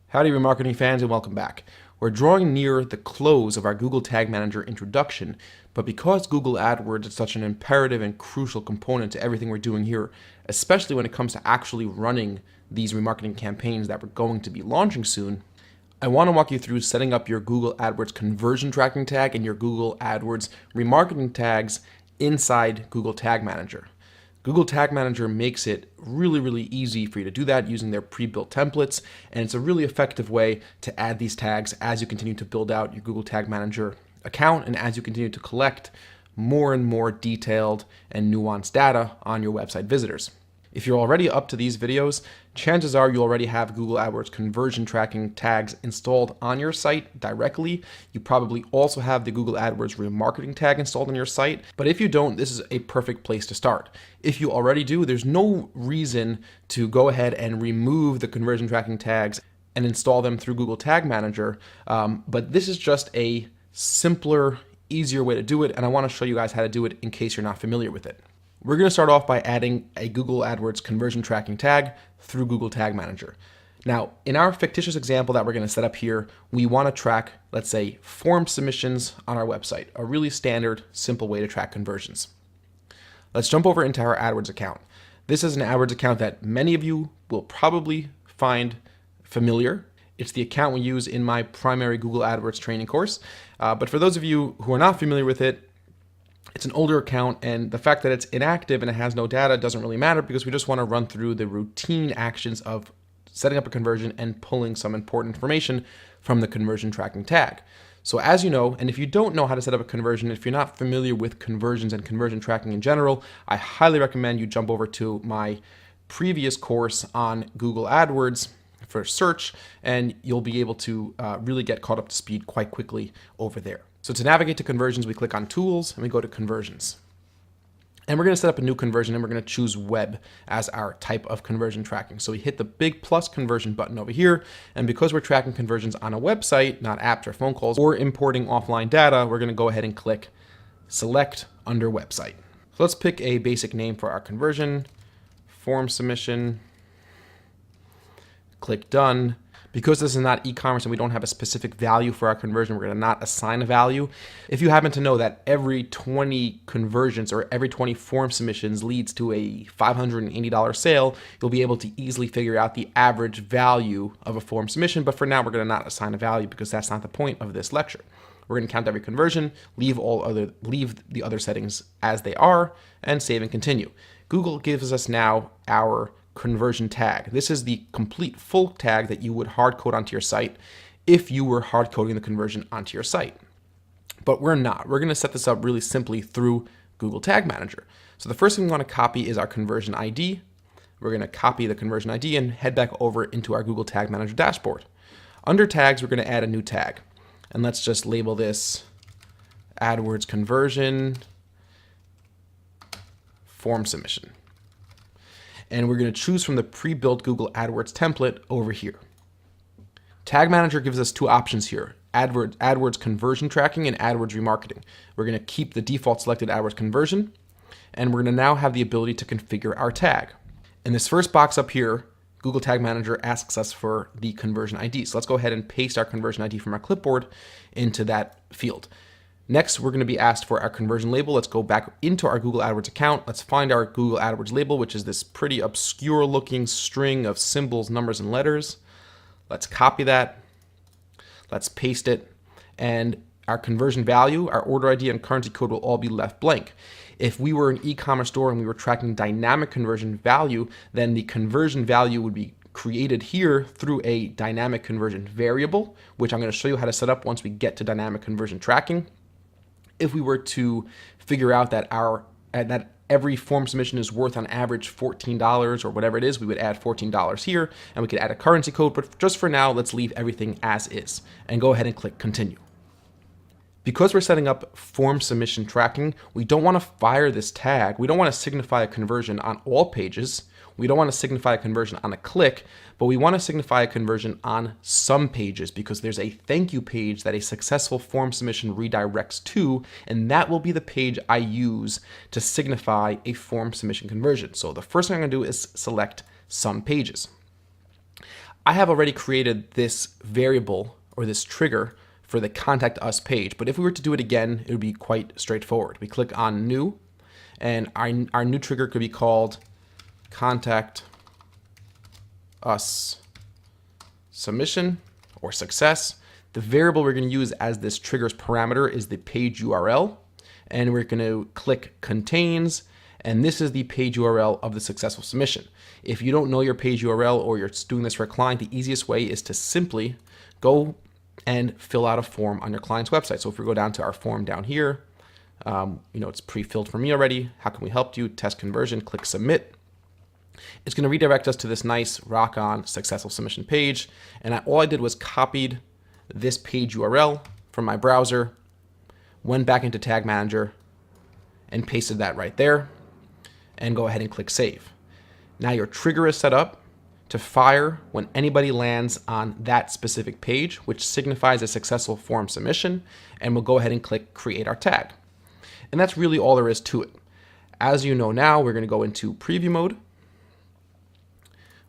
Howdy remarketing fans and welcome back. We're drawing near the close of our Google Tag Manager introduction, but because Google AdWords is such an imperative and crucial component to everything we're doing here, especially when it comes to actually running these remarketing campaigns that we're going to be launching soon, I want to walk you through setting up your Google AdWords conversion tracking tag and your Google AdWords remarketing tags inside Google Tag Manager. Google Tag Manager makes it really easy for you to do that using their pre-built templates, and it's a really effective way to add these tags as you continue to build out your Google Tag Manager account and as you continue to collect more and more detailed and nuanced data on your website visitors. If you're already up to these videos, chances are you already have Google AdWords conversion tracking tags installed on your site directly. You probably also have the Google AdWords remarketing tag installed on your site. But if you don't, this is a perfect place to start. If you already do, there's no reason to go ahead and remove the conversion tracking tags and install them through Google Tag Manager. But this is just a simpler, easier way to do it. And I want to show you guys how to do it in case you're not familiar with it. We're going to start off by adding a Google AdWords conversion tracking tag through Google Tag Manager. Now, in our fictitious example that we're going to set up here, we want to track, let's say, form submissions on our website, a really standard, simple way to track conversions. Let's jump over into our AdWords account. This is an AdWords account that many of you will probably find familiar. It's the account we use in my primary Google AdWords training course. But for those of you who are not familiar with it, it's an older account, and the fact that it's inactive and it has no data doesn't really matter because we just want to run through the routine actions of setting up a conversion and pulling some important information from the conversion tracking tag. So as you know, and if you don't know how to set up a conversion, if you're not familiar with conversions and conversion tracking in general, I highly recommend you jump over to my previous course on Google AdWords for search, and you'll be able to really get caught up to speed quite quickly over there. So to navigate to conversions, we click on Tools and we go to Conversions. And we're going to set up a new conversion and we're going to choose Web as our type of conversion tracking. So we hit the big plus conversion button over here. And because we're tracking conversions on a website, not apps or phone calls, or importing offline data, we're going to go ahead and click Select under Website. So let's pick a basic name for our conversion, form submission, click Done. Because this is not e-commerce and we don't have a specific value for our conversion, we're going to not assign a value. If you happen to know that every 20 conversions or every 20 form submissions leads to a $580 sale, you'll be able to easily figure out the average value of a form submission. But for now, we're going to not assign a value because that's not the point of this lecture. We're going to count every conversion, leave the other settings as they are, and save and continue. Google gives us now our conversion tag. This is the complete full tag that you would hard code onto your site if you were hard coding the conversion onto your site. But we're not. We're going to set this up really simply through Google Tag Manager. So the first thing we want to copy is our conversion ID. We're going to copy the conversion ID and head back over into our Google Tag Manager dashboard. Under tags, we're going to add a new tag. And let's just label this AdWords conversion form submission. And we're going to choose from the pre-built Google AdWords template over here. Tag Manager gives us two options here, AdWords conversion tracking and AdWords remarketing. We're going to keep the default selected AdWords conversion, and we're going to now have the ability to configure our tag. In this first box up here, Google Tag Manager asks us for the conversion ID. So let's go ahead and paste our conversion ID from our clipboard into that field. Next, we're going to be asked for our conversion label. Let's go back into our Google AdWords account. Let's find our Google AdWords label, which is this pretty obscure looking string of symbols, numbers, and letters. Let's copy that. Let's paste it. And our conversion value, our order ID, and currency code will all be left blank. If we were an e-commerce store and we were tracking dynamic conversion value, then the conversion value would be created here through a dynamic conversion variable, which I'm going to show you how to set up once we get to dynamic conversion tracking. If we were to figure out that that every form submission is worth on average $14 or whatever it is, we would add $14 here, and we could add a currency code. But just for now, let's leave everything as is and go ahead and click Continue. Because we're setting up form submission tracking, we don't want to fire this tag. We don't want to signify a conversion on all pages. We don't want to signify a conversion on a click, but we want to signify a conversion on some pages because there's a thank you page that a successful form submission redirects to, and that will be the page I use to signify a form submission conversion. So the first thing I'm going to do is select some pages. I have already created this variable or this trigger for the contact us page, but if we were to do it again, it would be quite straightforward. We click on new, and our new trigger could be called contact us submission or success. The variable we're going to use as this trigger's parameter is the page URL, and we're going to click contains, and this is the page URL of the successful submission. If you don't know your page URL or you're doing this for a client, the easiest way is to simply go and fill out a form on your client's website. So if we go down to our form down here, it's pre-filled for me already. How can we help you? Test conversion, click submit. It's going to redirect us to this nice rock-on successful submission page. And all I did was copied this page URL from my browser, went back into Tag Manager, and pasted that right there, and go ahead and click save. Now your trigger is set up to fire when anybody lands on that specific page, which signifies a successful form submission, and we'll go ahead and click create our tag. And that's really all there is to it. As you know now, we're going to go into preview mode.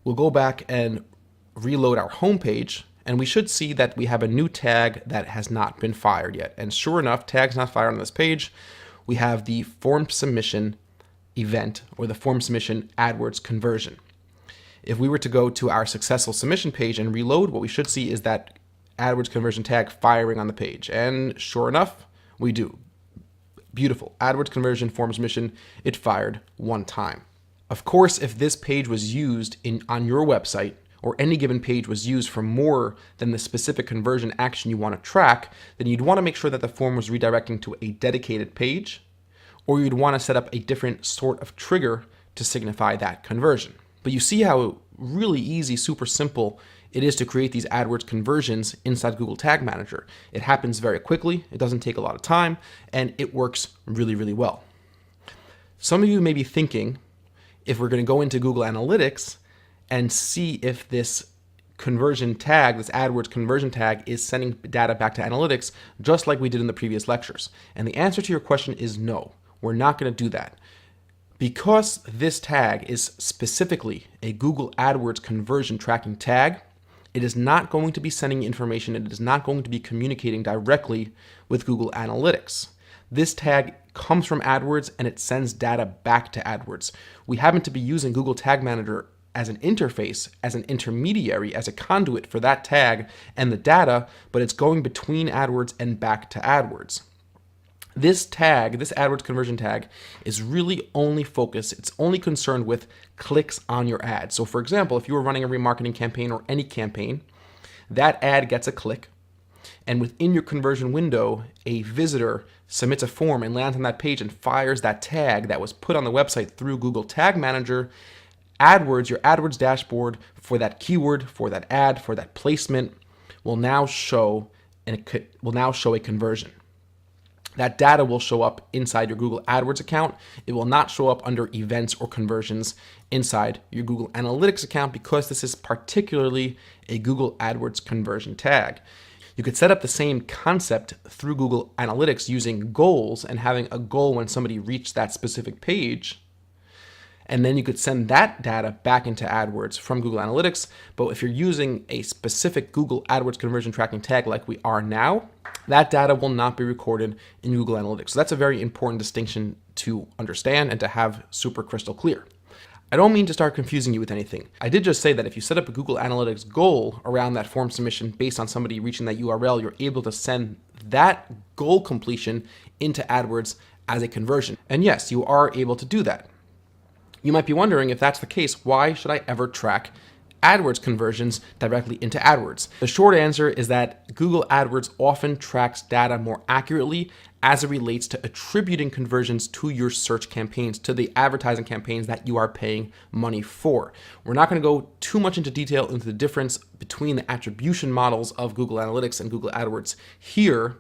We'll go back and reload our home page, and we should see that we have a new tag that has not been fired yet. And sure enough, tag's not fired on this page. We have the form submission event, or the form submission AdWords conversion. If we were to go to our successful submission page and reload, what we should see is that AdWords conversion tag firing on the page. And sure enough, we do. Beautiful. AdWords conversion form submission, it fired one time. Of course, if this page was used on your website, or any given page was used for more than the specific conversion action you want to track, then you'd want to make sure that the form was redirecting to a dedicated page, or you'd want to set up a different sort of trigger to signify that conversion. But you see how really easy, super simple it is to create these AdWords conversions inside Google Tag Manager. It happens very quickly, it doesn't take a lot of time, and it works really, really well. Some of you may be thinking, if we're going to go into Google Analytics and see if this conversion tag, this AdWords conversion tag, is sending data back to analytics, just like we did in the previous lectures. And the answer to your question is no, we're not going to do that. Because this tag is specifically a Google AdWords conversion tracking tag, it is not going to be sending information, it is not going to be communicating directly with Google Analytics. This tag comes from AdWords and it sends data back to AdWords. We happen to be using Google Tag Manager as an interface, as an intermediary, as a conduit for that tag and the data, but it's going between AdWords and back to AdWords. This tag, this AdWords conversion tag, is really only focused, it's only concerned with clicks on your ad. So for example, if you were running a remarketing campaign or any campaign, that ad gets a click, and within your conversion window, a visitor submits a form and lands on that page and fires that tag that was put on the website through Google Tag Manager. AdWords, your AdWords dashboard for that keyword, for that ad, for that placement will now show a conversion. That data will show up inside your Google AdWords account. It will not show up under events or conversions inside your Google Analytics account because this is particularly a Google AdWords conversion tag. You could set up the same concept through Google Analytics using goals and having a goal when somebody reached that specific page. And then you could send that data back into AdWords from Google Analytics. But if you're using a specific Google AdWords conversion tracking tag like we are now, that data will not be recorded in Google Analytics. So that's a very important distinction to understand and to have super crystal clear. I don't mean to start confusing you with anything. I did just say that if you set up a Google Analytics goal around that form submission based on somebody reaching that URL, you're able to send that goal completion into AdWords as a conversion. And yes, you are able to do that. You might be wondering, if that's the case, why should I ever track AdWords conversions directly into AdWords? The short answer is that Google AdWords often tracks data more accurately as it relates to attributing conversions to your search campaigns, to the advertising campaigns that you are paying money for. We're not going to go too much into detail into the difference between the attribution models of Google Analytics and Google AdWords here,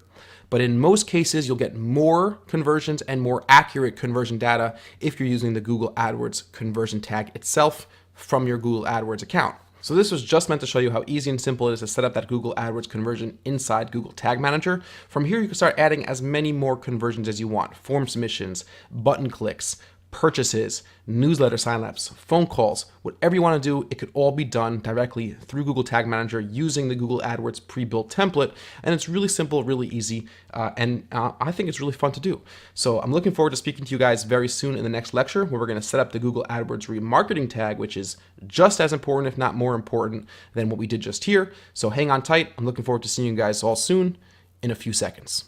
but in most cases, you'll get more conversions and more accurate conversion data if you're using the Google AdWords conversion tag itself from your Google AdWords account. So this was just meant to show you how easy and simple it is to set up that Google AdWords conversion inside Google Tag Manager. From here, you can start adding as many more conversions as you want. Form submissions, button clicks, purchases, newsletter signups, phone calls, whatever you want to do, it could all be done directly through Google Tag Manager using the Google AdWords pre-built template. And it's really simple, really easy, and I think it's really fun to do. So I'm looking forward to speaking to you guys very soon in the next lecture, where we're going to set up the Google AdWords remarketing tag, which is just as important, if not more important, than what we did just here. So hang on tight. I'm looking forward to seeing you guys all soon in a few seconds.